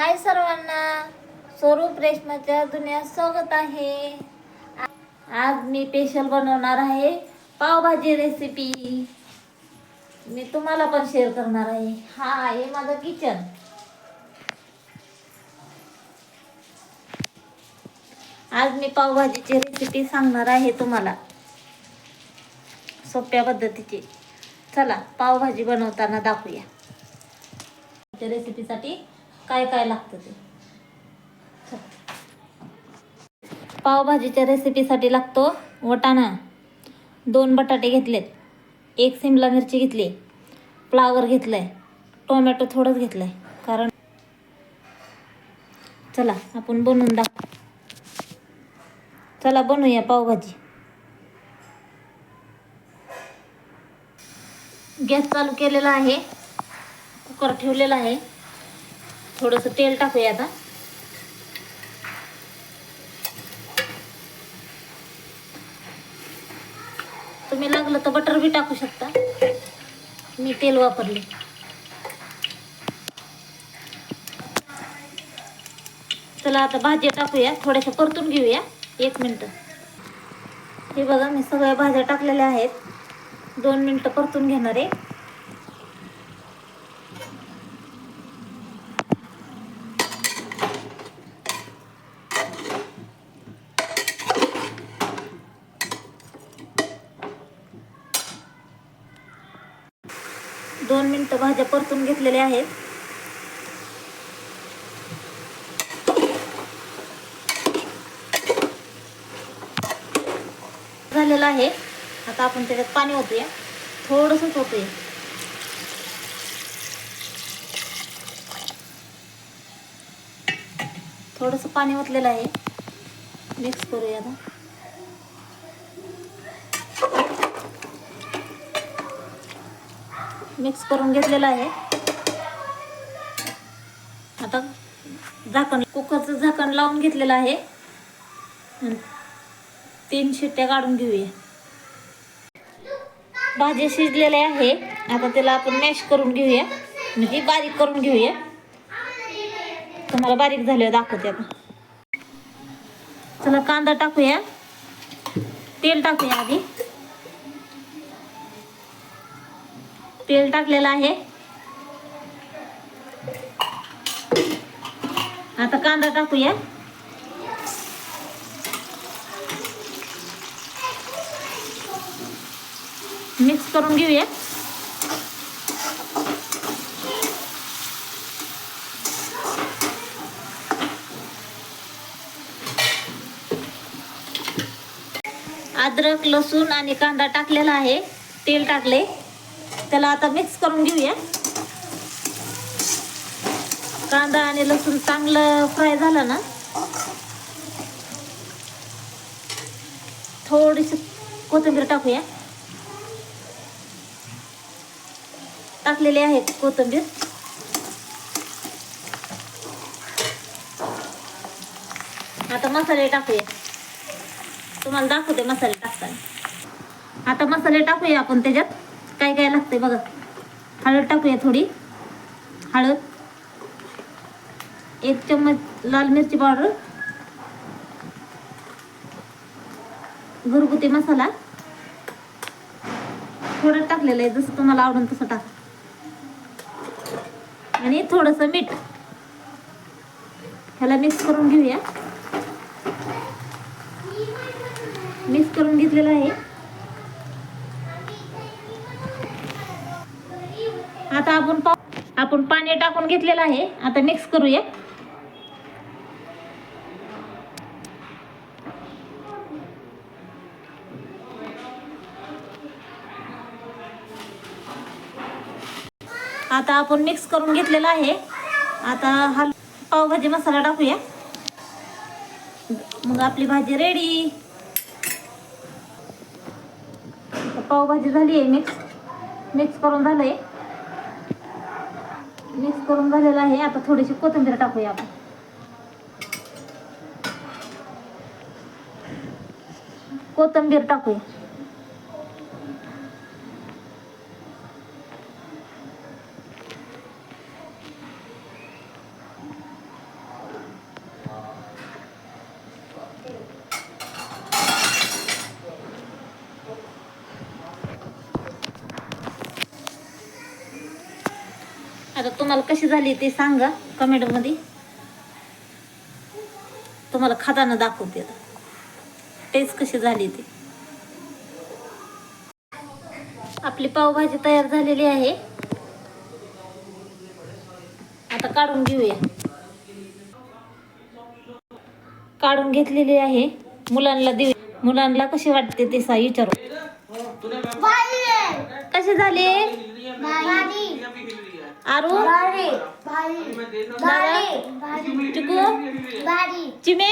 हाय सर्वांना, स्वरूप रेशमाच्या दुनियात स्वागत आहे. आज मी स्पेशल बनवणार आहे पावभाजी रेसिपी. मी तुम्हाला पण शेअर करणार आहे. हा आहे माझं किचन. आज मी पावभाजीची रेसिपी सांगणार आहे तुम्हाला, सोप्या पद्धतीची. चला पावभाजी बनवताना दाखवूया. रेसिपीसाठी काय काय लागतं ते. पावभाजीच्या रेसिपीसाठी लागतो वाटाणा, 2 बटाटे घेतलेत, 1 शिमला मिरची घेतली, फ्लावर घेतलाय, टोमॅटो थोडंच घेतलंय. कारण चला आपण बनवून दाखवू. चला बनवूया पावभाजी. गॅस चालू केलेला आहे, कुकर ठेवलेला आहे. थोडंसं तेल टाकूया आता. तुम्ही लागलं तर बटर बी टाकू शकता, मी तेल वापरले. चला आता भाज्या टाकूया, थोड्याशा परतून घेऊया 1 मिनिट. हे बघा मी सगळ्या भाज्या टाकलेल्या आहेत. 2 मिनिटं परतून घेणार आहे. दोन मिनिटं भाज्या परतून घेतलेल्या आहेत. झालेला आहे. आता आपण त्याच्यात पाणी ओतूया, थोडंसंच ओतूया. थोडंसं पाणी ओतलेलं आहे, मिक्स करूया आता. मिक्स करून घेतलेलं आहे. आता झाकण, कुकरचं झाकण लावून घेतलेलं आहे. 3 शिट्ट्या काढून घेऊया. भाजी शिजलेली आहे. आता त्याला आपण मॅश करून घेऊया, म्हणजे बारीक करून घेऊया. तुम्हाला बारीक झाल्यावर दाखवते आता. चला कांदा टाकूया, तेल टाकूया आधी. तेल टाकलेलं आहे. आता कांदा टाकूया. मिक्स करून घेऊया. अद्रक, लसूण आणि कांदा टाकलेला आहे. तेल टाकले, त्याला आता मिक्स करून घेऊया. कांदा आणि लसूण चांगलं फ्राय झालं ना, थोडीशी कोथिंबीर टाकूया. टाकलेली आहे कोथिंबीर. आता मसाले टाकूया, तुम्हाला दाखवते मसाले टाकताना. आता मसाले टाकूया आपण त्याच्यात. काय काय लागते बघा. हळद टाकूया, थोडी हळद, 1 चम्मच लाल मिरची पावडर, घरगुती मसाला थोडं टाकलेलं आहे, जसं तुम्हाला आवडेल तसं टाका. आणि थोडंसं मीठ. ह्याला मिक्स करून घेऊया. मिक्स करून घेतलेलं आहे. आता आपण पाणी टाकून घेतलेलं आहे. आता मिक्स करूया. आता आपण मिक्स करून घेतलेला आहे. आता हा पावभाजी मसाला टाकूया. मग आपली भाजी रेडी. पावभाजी झाली आहे. मिक्स करून झालंय. मिक्स करून झालेलं आहे. आता थोडीशी कोथिंबीर टाकूया आपण. कोथिंबीर टाकूया. तुम्हाला कशी झाली ते सांगा कमेंटमध्ये. तुम्हाला खाताना दाखवते टेस्ट कशी झाली ती. आपली पावभाजी तयार झालेली आहे. आता काढून घेऊया. काढून घेतलेली आहे. मुलांना देऊ. मुलांना कशी वाटते ते विचारू. कसे झाले आरू चिकू चिमे